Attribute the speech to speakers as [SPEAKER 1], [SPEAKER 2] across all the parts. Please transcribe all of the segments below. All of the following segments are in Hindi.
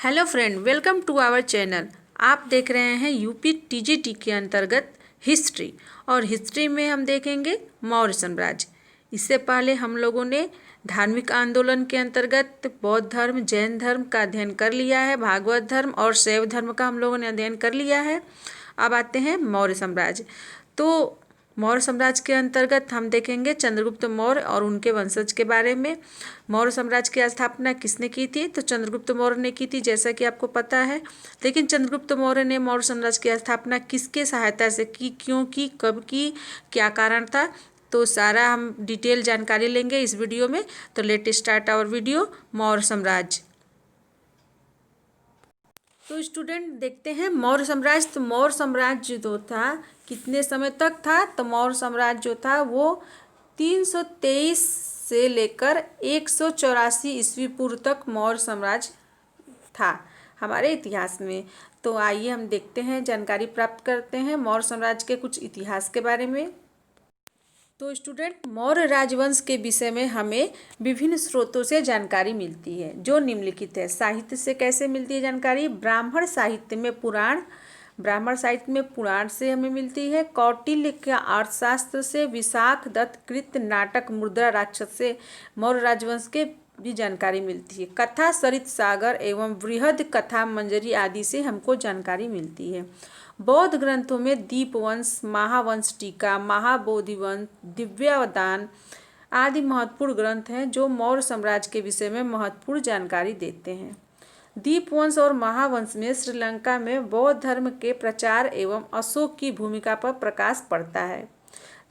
[SPEAKER 1] Hello friend, welcome to our channel. आप देख रहे हैं यूपी टीजीटी के अंतर्गत हिस्ट्री, और हिस्ट्री में हम देखेंगे मौर्य साम्राज्य। इससे पहले हम लोगों ने धार्मिक आंदोलन के अंतर्गत बौद्ध धर्म, जैन धर्म का अध्ययन कर लिया है, भागवत धर्म और शैव धर्म का हम लोगों ने अध्ययन कर लिया है। अब आते हैं मौर्य साम्राज्य। तो मौर्य साम्राज्य के अंतर्गत हम देखेंगे चंद्रगुप्त मौर्य और उनके वंशज के बारे में। मौर्य साम्राज्य की स्थापना किसने की थी? तो चंद्रगुप्त मौर्य ने की थी, जैसा कि आपको पता है। लेकिन चंद्रगुप्त मौर्य ने मौर्य साम्राज्य की स्थापना किसके सहायता से की, क्यों की, कब की, क्या कारण था, तो सारा हम डिटेल जानकारी लेंगे इस वीडियो में। तो let start our video. Maurya साम्राज्य। तो स्टूडेंट देखते हैं मौर्य साम्राज्य। तो मौर्य साम्राज्य जो था कितने समय तक था? तो मौर्य साम्राज्य जो था वो 323 से लेकर 184 ईस्वी पूर्व तक मौर्य साम्राज्य था हमारे इतिहास में। तो आइए हम देखते हैं, जानकारी प्राप्त करते हैं मौर्य साम्राज्य के कुछ इतिहास के बारे में। तो स्टूडेंट, मौर्य राजवंश के विषय में हमें विभिन्न स्रोतों से जानकारी मिलती है जो निम्नलिखित है। साहित्य से कैसे मिलती है जानकारी? ब्राह्मण साहित्य में पुराण, ब्राह्मण साहित्य में पुराण से हमें मिलती है। कौटिल्य के अर्थशास्त्र से, विशाख दत्त कृत नाटक मुद्रा राक्षस से मौर्य राजवंश के भी जानकारी मिलती है। कथा सरित सागर एवं बृहद कथा मंजरी आदि से हमको जानकारी मिलती है। बौद्ध ग्रंथों में दीपवंश, महावंश टीका, महाबोधिवंश, दिव्यावदान आदि महत्वपूर्ण ग्रंथ हैं जो मौर्य साम्राज्य के विषय में महत्वपूर्ण जानकारी देते हैं। दीपवंश और महावंश में श्रीलंका में बौद्ध धर्म के प्रचार एवं अशोक की भूमिका पर प्रकाश पड़ता है।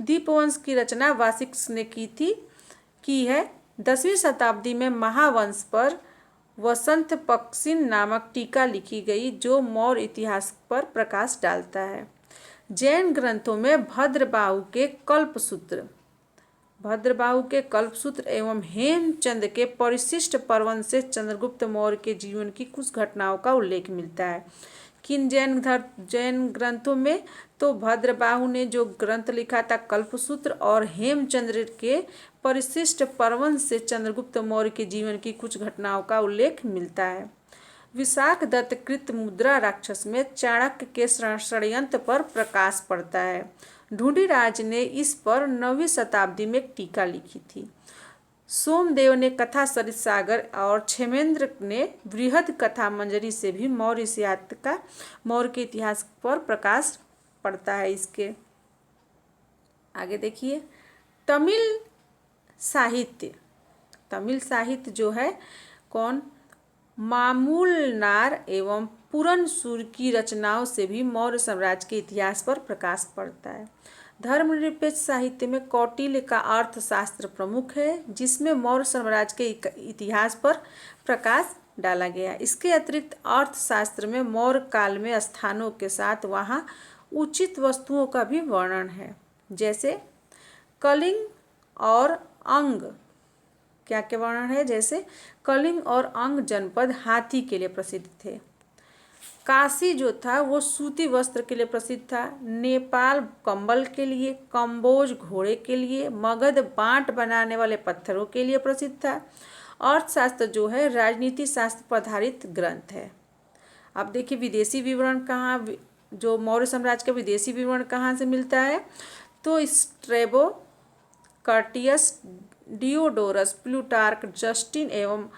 [SPEAKER 1] दीपवंश की रचना वासिष्ठ ने की है। 10वीं शताब्दी में महावंश पर वसंत पक्षिन नामक टीका लिखी गई जो मौर्य इतिहास पर प्रकाश डालता है। जैन ग्रंथों में भद्रबाहु के कल्पसूत्र एवं हेमचंद के परिशिष्ट पर्वन से चंद्रगुप्त मौर्य के जीवन की कुछ घटनाओं का उल्लेख मिलता है। किन जैन ग्रंथों में? तो भद्रबाहु ने जो ग्रंथ लिखा था कल्पसूत्र, और हेमचंद्र के परिशिष्ट पर्वन से चंद्रगुप्त मौर्य के जीवन की कुछ घटनाओं का उल्लेख मिलता है। विशाख दत्त कृत मुद्रा राक्षस में चाणक्य के षड्यंत्र पर प्रकाश पड़ता है। ढूंढीराज ने इस पर 9वीं शताब्दी में एक टीका लिखी थी। सोमदेव ने कथा सरित सागर और क्षेमेंद्र ने बृहद कथा मंजरी से भी मौर्य के इतिहास पर प्रकाश पड़ता है। इसके आगे देखिए, तमिल साहित्य जो है कौन? मामूलनार एवं पुरनसूर की रचनाओं से भी मौर्य साम्राज्य के इतिहास पर प्रकाश पड़ता है। धर्मनिरपेक्ष साहित्य में कौटिल्य का अर्थशास्त्र प्रमुख है, जिसमें मौर्य साम्राज्य के इतिहास पर प्रकाश डाला गया। इसके अतिरिक्त अर्थशास्त्र में मौर्य काल में स्थानों के साथ वहाँ उचित वस्तुओं का भी वर्णन है, जैसे कलिंग और अंग। क्या क्या वर्णन है? जैसे कलिंग और अंग जनपद हाथी के लिए प्रसिद्ध थे। काशी जो था वो सूती वस्त्र के लिए प्रसिद्ध था। नेपाल कंबल के लिए, कंबोज घोड़े के लिए, मगध बांट बनाने वाले पत्थरों के लिए प्रसिद्ध था। अर्थशास्त्र जो है राजनीति शास्त्र पर आधारित ग्रंथ है। अब देखिए विदेशी विवरण कहाँ, जो मौर्य साम्राज्य का विदेशी विवरण कहाँ से मिलता है? तो Strabo, Curtius, Diodorus, Plutarch, Justin एवं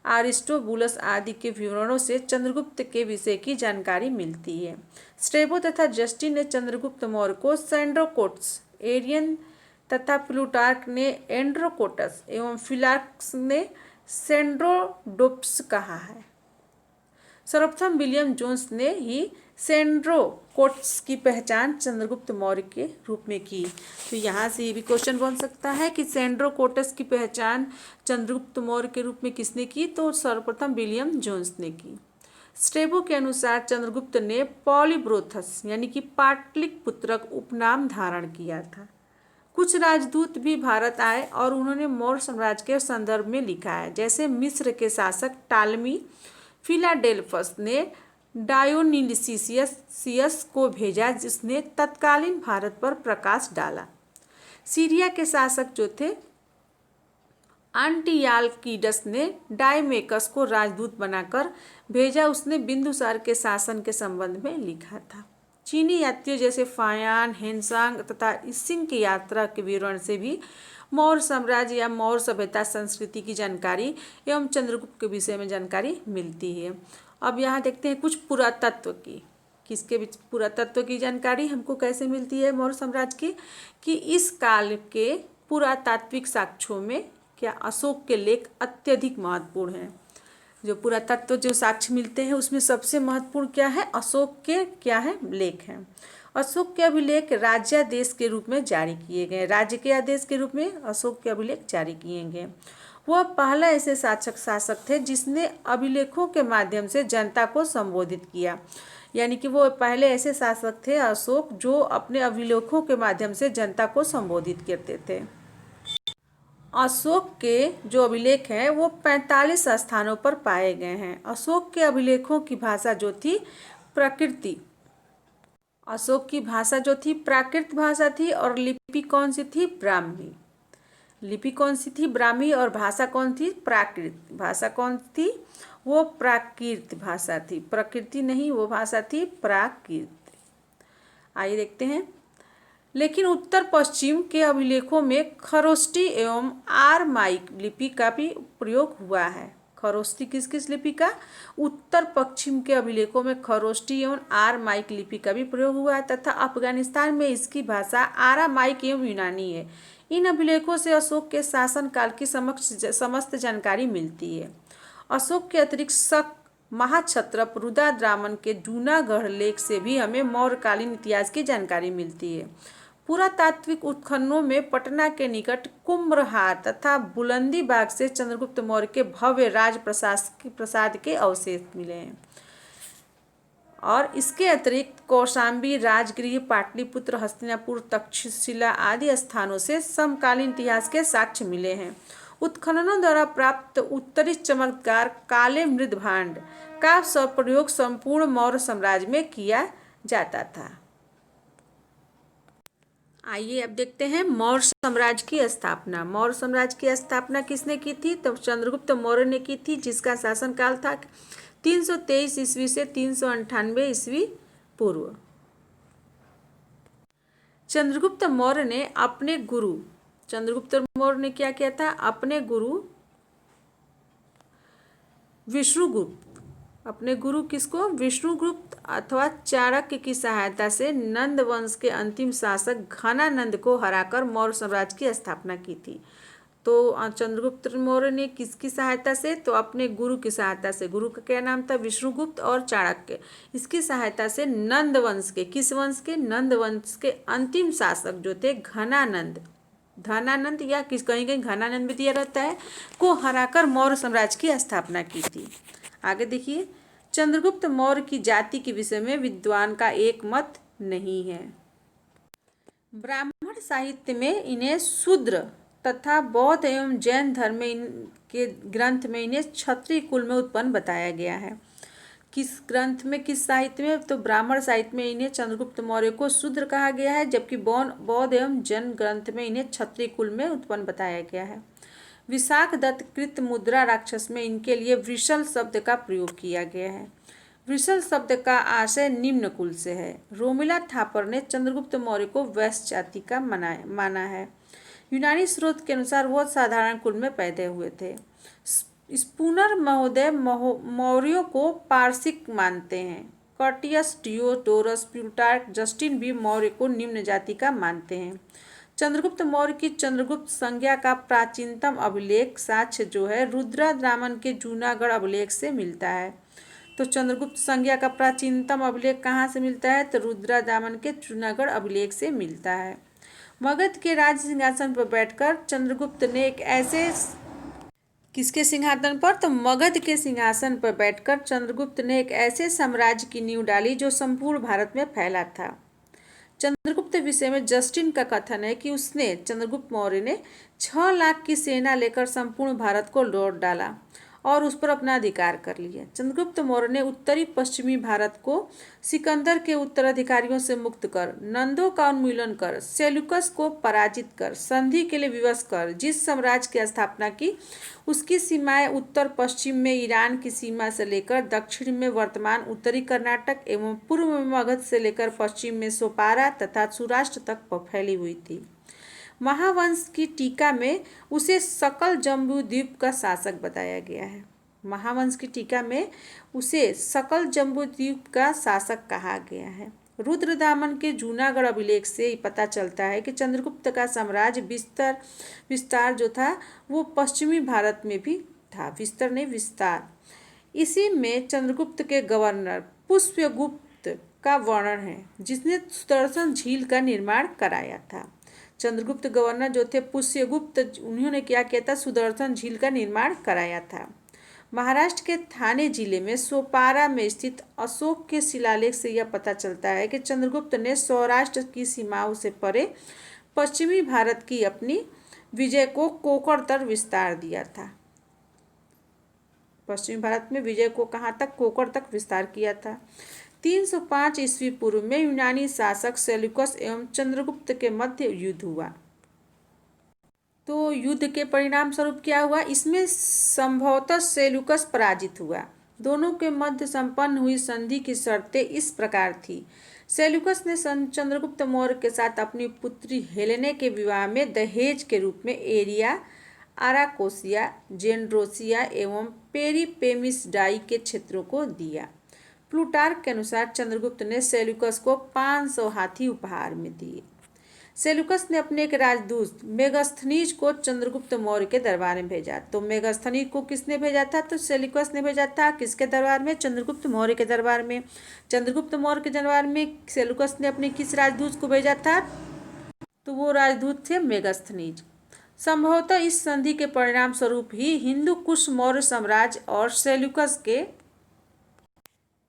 [SPEAKER 1] आरिस्टोबुलस आदि के विवरणों से चंद्रगुप्त के विषय की जानकारी मिलती है। स्ट्रैबो तथा जस्टिन ने चंद्रगुप्त मौर्य को सेंड्रोकोट्स एरियन तथा प्लूटार्क ने एंड्रोकोटस एवं फिलाक्स ने सेंड्रोडोप्स कहा है। सर्वप्रथम विलियम जोन्स ने ही सेंड्रोकोट्स की पहचान चंद्रगुप्त मौर्य के रूप में की। तो यहाँ से ये भी क्वेश्चन बन सकता है कि सेंड्रोकोटस की पहचान चंद्रगुप्त मौर्य के रूप में किसने की? तो सर्वप्रथम विलियम जोन्स ने की। स्ट्रैबो के अनुसार चंद्रगुप्त ने पॉलीब्रोथस यानी कि पाटलिपुत्रक उपनाम धारण किया था। कुछ राजदूत भी भारत आए और उन्होंने मौर्य साम्राज्य के संदर्भ में लिखा है, जैसे मिस्र के शासक टालमी फिलाडेल्फस ने डायोनिसियस को भेजा, जिसने तत्कालीन भारत पर प्रकाश डाला। सीरिया के शासक जो थे एंटियालकीडस ने डायमेकस को राजदूत बनाकर भेजा। उसने बिंदुसार के शासन के संबंध में लिखा था। चीनी यात्रियों जैसे फायान, हेनसांग तथा इसिंग की यात्रा के विवरण से भी मौर्य साम्राज्य या मौर्य सभ्यता संस्कृति की जानकारी एवं चंद्रगुप्त के विषय में जानकारी मिलती है। अब यहाँ देखते हैं कुछ पुरातत्व की। किसके पुरातत्व की जानकारी हमको कैसे मिलती है मौर्य साम्राज्य की, कि इस काल के पुरातात्विक साक्ष्यों में क्या अशोक के लेख अत्यधिक महत्वपूर्ण हैं। जो पुरातत्व जो साक्ष्य मिलते हैं उसमें सबसे महत्वपूर्ण क्या है, अशोक के क्या है, लेख हैं। अशोक के अभिलेख राज्यादेश के रूप में जारी किए गए। राज्य के आदेश के रूप में अशोक के अभिलेख जारी किए गए। वह पहला ऐसे शासक थे जिसने अभिलेखों के माध्यम से जनता को संबोधित किया। यानी कि वो पहले ऐसे शासक थे अशोक जो अपने अभिलेखों के माध्यम से जनता को संबोधित करते थे। अशोक के जो अभिलेख हैं वो 45 स्थानों पर पाए गए हैं। अशोक के अभिलेखों की भाषा जो थी प्रकृति, अशोक की भाषा जो थी प्राकृत भाषा थी, और लिपि कौन सी थी, ब्राह्मी। लिपि कौन सी थी, ब्राह्मी, और भाषा कौन थी, प्राकृत। भाषा कौन थी, वो प्राकृत भाषा थी, प्रकृति नहीं, वो भाषा थी प्राकृत। आइए देखते हैं। लेकिन उत्तर पश्चिम के अभिलेखों में खरोष्टी एवं आरमाइक लिपि का भी प्रयोग हुआ है। खरोष्टी किस किस लिपि का, उत्तर पश्चिम के अभिलेखों में खरोष्टी एवं आरमाइक लिपि का भी प्रयोग हुआ है, तथा अफगानिस्तान में इसकी भाषा आरामाइक एवं यूनानी है। इन अभिलेखों से अशोक के शासनकाल की समस्त जानकारी मिलती है। अशोक के अतिरिक्त शक, महाक्षत्रप, रुद्रदामन के जूनागढ़ लेख से भी हमें मौर्यकालीन इतिहास की जानकारी मिलती है। पुरातात्विक उत्खननों में पटना के निकट कुम्भरहार तथा बुलंदी बाग से चंद्रगुप्त मौर्य के भव्य राज प्रसाद के अवशेष मिले हैं। और इसके अतिरिक्त कौशाम्बी, राजगृह, पाटलिपुत्र, हस्तिनापुर, तक्षशिला आदि स्थानों से समकालीन इतिहास के साक्ष्य मिले हैं। उत्खननों द्वारा प्राप्त उत्तरी चमत्कार काले मृदभांड का प्रयोग संपूर्ण मौर्य साम्राज्य में किया जाता था। आइए अब देखते हैं मौर्य साम्राज्य की स्थापना। मौर्य साम्राज्य की स्थापना किसने की थी, तो चंद्रगुप्त मौर्य ने की थी, जिसका शासनकाल था 323 ईस्वी से 398 ईस्वी पूर्व। चंद्रगुप्त मौर्य ने क्या किया था, अपने गुरु विष्णुगुप्त, अपने गुरु किसको, विष्णुगुप्त अथवा चाणक्य की सहायता से नंद वंश के अंतिम शासक घनानंद को हराकर मौर्य साम्राज्य की स्थापना की थी। तो चंद्रगुप्त मौर्य ने किसकी सहायता से, तो अपने गुरु की सहायता से। गुरु का क्या नाम था, विष्णुगुप्त और चाणक्य। इसकी सहायता से नंद वंश के, किस वंश के, नंद वंश के अंतिम शासक जो थे धनानंद या कहीं कहीं घनानंद भी दिया रहता है, को हराकर मौर्य साम्राज्य की स्थापना की थी। आगे देखिए, चंद्रगुप्त मौर्य की जाति के विषय में विद्वान का एक मत नहीं है। ब्राह्मण साहित्य में इन्हें शूद्र तथा बौद्ध एवं जैन धर्म के ग्रंथ में इन्हें क्षत्रिय कुल में उत्पन्न बताया गया है। किस ग्रंथ में, किस साहित्य में, तो ब्राह्मण साहित्य में इन्हें चंद्रगुप्त मौर्य को शूद्र कहा गया है, जबकि बौद्ध एवं जैन ग्रंथ में इन्हें क्षत्रिय कुल में उत्पन्न बताया गया है। विशाख दत्त कृत मुद्रा राक्षस में इनके लिए वृषल शब्द का प्रयोग किया गया है। वृषल शब्द का आशय निम्न कुल से है। रोमिला थापर ने चंद्रगुप्त मौर्य को वैश्य जाति का माना है। यूनानी स्रोत के अनुसार वह साधारण कुल में पैदा हुए थे। स्पूनर महोदय मौर्यों को पारसिक मानते हैं। कर्टियस, डियोडोरस, प्लूटार्क, जस्टिन भी मौर्य को निम्न जाति का मानते हैं। चंद्रगुप्त मौर्य की चंद्रगुप्त संज्ञा का प्राचीनतम अभिलेख साक्ष्य जो है रुद्रदामन के जूनागढ़ अभिलेख से मिलता है। तो चंद्रगुप्त संज्ञा का प्राचीनतम अभिलेख कहाँ से मिलता है, तो रुद्रदामन के जूनागढ़ अभिलेख से मिलता है। मगध के राज सिंहासन पर बैठकर चंद्रगुप्त ने एक ऐसे, किसके सिंहासन पर, तो मगध के सिंहासन पर बैठकर चंद्रगुप्त ने एक ऐसे साम्राज्य की नींव डाली जो संपूर्ण भारत में फैला था। चंद्रगुप्त विषय में जस्टिन का कथन है कि चंद्रगुप्त मौर्य ने 6 लाख की सेना लेकर संपूर्ण भारत को लौट डाला और उस पर अपना अधिकार कर लिया। चंद्रगुप्त मौर्य ने उत्तरी पश्चिमी भारत को सिकंदर के उत्तराधिकारियों से मुक्त कर, नंदों का उन्मूलन कर, सेल्यूकस को पराजित कर, संधि के लिए विवश कर जिस साम्राज्य की स्थापना की उसकी सीमाएं उत्तर पश्चिम में ईरान की सीमा से लेकर दक्षिण में वर्तमान उत्तरी कर्नाटक एवं पूर्व में मगध से लेकर पश्चिम में सोपारा तथा सौराष्ट्र तक फैली हुई थी। महावंश की टीका में उसे सकल जम्बू द्वीप का शासक बताया गया है। महावंश की टीका में उसे सकल जम्बू द्वीप का शासक कहा गया है। रुद्रदामन के जूनागढ़ अभिलेख से पता चलता है कि चंद्रगुप्त का साम्राज्य विस्तार जो था वो पश्चिमी भारत में भी था। विस्तार नहीं, विस्तार। इसी में चंद्रगुप्त के गवर्नर पुष्यगुप्त का वर्णन है जिसने सुदर्शन झील का निर्माण कराया था। चंद्रगुप्त गवर्नर जो थे पुष्यगुप्त, उन्होंने क्या किया था, सुदर्शन झील का निर्माण कराया था। महाराष्ट्र के थाने जिले में सोपारा में स्थित अशोक के शिलालेख से यह पता चलता है कि चंद्रगुप्त ने सौराष्ट्र की सीमाओं से परे पश्चिमी भारत की अपनी विजय को कोकण तक विस्तार दिया था। पश्चिमी भारत में विजय को कहाँ तक, कोकण तक विस्तार किया था। 305 ईस्वी पूर्व में यूनानी शासक सेल्यूकस एवं चंद्रगुप्त के मध्य युद्ध हुआ। तो युद्ध के परिणाम स्वरूप क्या हुआ, इसमें संभवतः सेल्यूकस पराजित हुआ। दोनों के मध्य संपन्न हुई संधि की शर्तें इस प्रकार थी। सेल्यूकस ने चंद्रगुप्त मौर्य के साथ अपनी पुत्री हेलेने के विवाह में दहेज के रूप में एरिया, आराकोसिया, जेंड्रोसिया एवं पेरिपेमिसडाई के क्षेत्रों को दिया। प्लूटार्क के अनुसार चंद्रगुप्त ने सेल्यूकस को 500 हाथी उपहार में दिए। सेल्यूकस ने अपने एक राजदूत मेगास्थनीज को चंद्रगुप्त मौर्य के दरबार में भेजा। तो मेगास्थनीज को किसने भेजा था, तो सेल्यूकस ने भेजा था। किसके दरबार में, चंद्रगुप्त मौर्य के दरबार में। चंद्रगुप्त मौर्य के दरबार में सेल्यूकस ने अपने किस राजदूत को भेजा था, तो वो राजदूत थे मेगास्थनीज। संभवतः इस संधि के परिणाम स्वरूप ही हिंदू कुश मौर्य साम्राज्य और सेल्यूकस के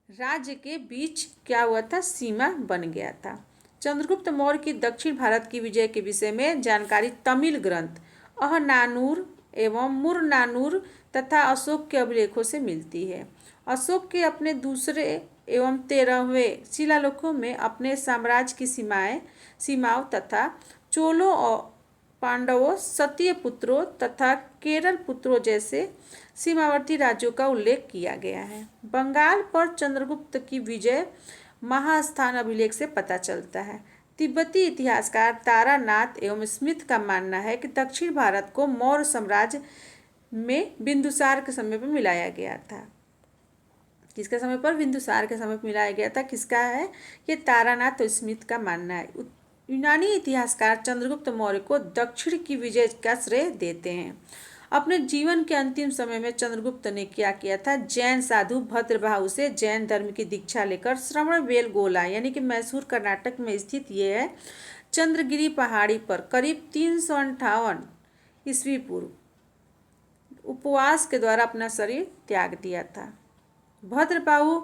[SPEAKER 1] राज्य के बीच क्या हुआ था, सीमा बन गया था। चंद्रगुप्त मौर्य की दक्षिण भारत की विजय के विषय में जानकारी तमिल ग्रंथ अहनानूर एवं मुरनानूर तथा अशोक के अभिलेखों से मिलती है। अशोक के अपने दूसरे एवं 13वें शिलालेखों में अपने साम्राज्य की सीमाओं तथा चोलों और पांडवों, सतीय पुत्रों तथा केरल पुत्रों जैसे सीमावर्ती राज्यों का उल्लेख किया गया है। बंगाल पर चंद्रगुप्त की विजय महास्थान अभिलेख से पता चलता है। तिब्बती इतिहासकार तारानाथ एवं स्मिथ का मानना है कि दक्षिण भारत को मौर्य साम्राज्य में बिंदुसार के समय पर मिलाया गया था। किसके समय पर, बिंदुसार के समय पर मिलाया गया था। किसका है, ये तारानाथ और स्मिथ का मानना है। यूनानी इतिहासकार चंद्रगुप्त मौर्य को दक्षिण की विजय का श्रेय देते हैं। अपने जीवन के अंतिम समय में चंद्रगुप्त ने क्या किया था, जैन साधु भद्रबाहु से जैन धर्म की दीक्षा लेकर श्रवणबेलगोला यानी कि मैसूर कर्नाटक में स्थित ये है चंद्रगिरी पहाड़ी पर करीब 358 ईस्वी पूर्व उपवास के द्वारा अपना शरीर त्याग दिया था। भद्रबाहु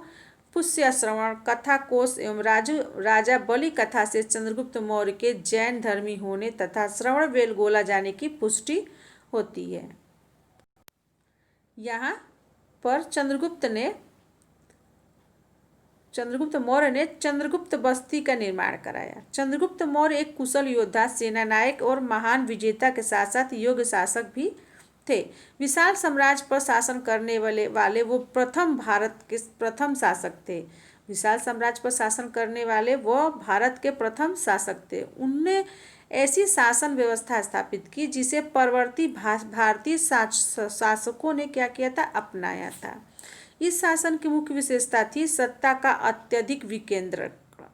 [SPEAKER 1] पुष्य श्रवण कथा कोश एवं राजा बलि कथा से चंद्रगुप्त मौर्य के जैन धर्मी होने तथा श्रवणबेलगोला जाने की पुष्टि होती है। यहाँ पर चंद्रगुप्त मौर्य ने चंद्रगुप्त बस्ती का निर्माण कराया। चंद्रगुप्त मौर्य एक कुशल योद्धा, सेनानायक और महान विजेता के साथ साथ योग्य शासक भी थे। विशाल साम्राज्य पर शासन करने वाले वो भारत के प्रथम शासक थे। विशाल साम्राज्य पर शासन करने वाले वो भारत के प्रथम शासक थे। उनने ऐसी शासन व्यवस्था स्थापित की जिसे परवर्ती भारतीय शासकों ने क्या किया था, अपनाया था। इस शासन की मुख्य विशेषता थी सत्ता का अत्यधिक विकेंद्रीकरण,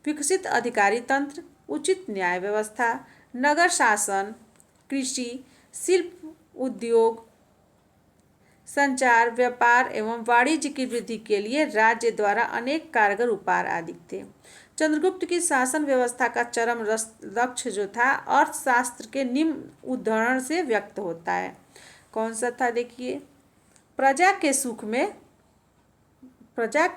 [SPEAKER 1] विकसित अधिकारी तंत्र, उचित न्याय व्यवस्था, नगर शासन, कृषि, शिल्प, उद्योग, संचार, व्यापार एवं वाणिज्य की वृद्धि के लिए राज्य द्वारा अनेक कारगर उपाय आदि थे। चंद्रगुप्त की शासन व्यवस्था का चरम लक्ष्य जो था अर्थशास्त्र के निम्न उदाहरण से व्यक्त होता है। कौन सा था, देखिए, प्रजा के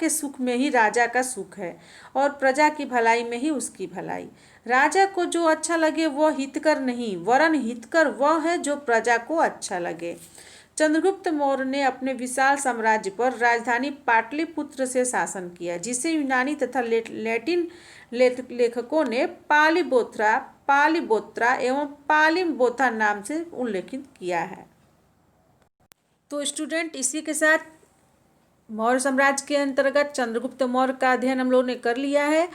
[SPEAKER 1] सुख में ही राजा का सुख है और प्रजा की भलाई में ही उसकी भलाई। राजा को जो अच्छा लगे वह हितकर नहीं, वरन हितकर वह है जो प्रजा को अच्छा लगे। चंद्रगुप्त मौर्य ने अपने विशाल साम्राज्य पर राजधानी पाटलिपुत्र से शासन किया, जिसे यूनानी तथा लैटिन लेखकों ने पालीबोत्रा एवं पालीबोथा नाम से उल्लेखित किया है। तो स्टूडेंट, इसी के साथ मौर्य साम्राज्य के अंतर्गत चंद्रगुप्त मौर्य का अध्ययन हम लोगों ने कर लिया है।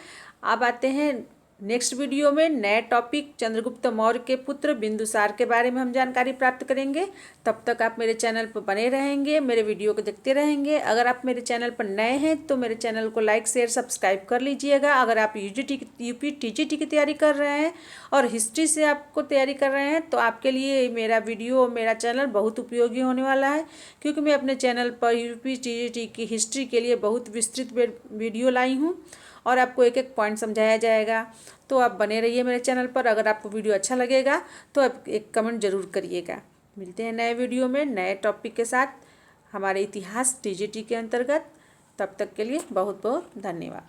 [SPEAKER 1] अब आते हैं नेक्स्ट वीडियो में नए टॉपिक चंद्रगुप्त मौर्य के पुत्र बिंदुसार के बारे में हम जानकारी प्राप्त करेंगे। तब तक आप मेरे चैनल पर बने रहेंगे, मेरे वीडियो को देखते रहेंगे। अगर आप मेरे चैनल पर नए हैं तो मेरे चैनल को लाइक शेयर सब्सक्राइब कर लीजिएगा। अगर आप यूपी टीजीटी की तैयारी कर रहे हैं और हिस्ट्री से आपको तैयारी कर रहे हैं तो आपके लिए मेरा वीडियो मेरा चैनल बहुत उपयोगी होने वाला है, क्योंकि मैं अपने चैनल पर यूपी टीजीटी की हिस्ट्री के लिए बहुत विस्तृत वीडियो लाई हूँ और आपको एक एक पॉइंट समझाया जाएगा। तो आप बने रहिए मेरे चैनल पर। अगर आपको वीडियो अच्छा लगेगा तो आप एक कमेंट ज़रूर करिएगा। मिलते हैं नए वीडियो में नए टॉपिक के साथ हमारे इतिहास टीजीटी के अंतर्गत। तब तक के लिए बहुत बहुत धन्यवाद।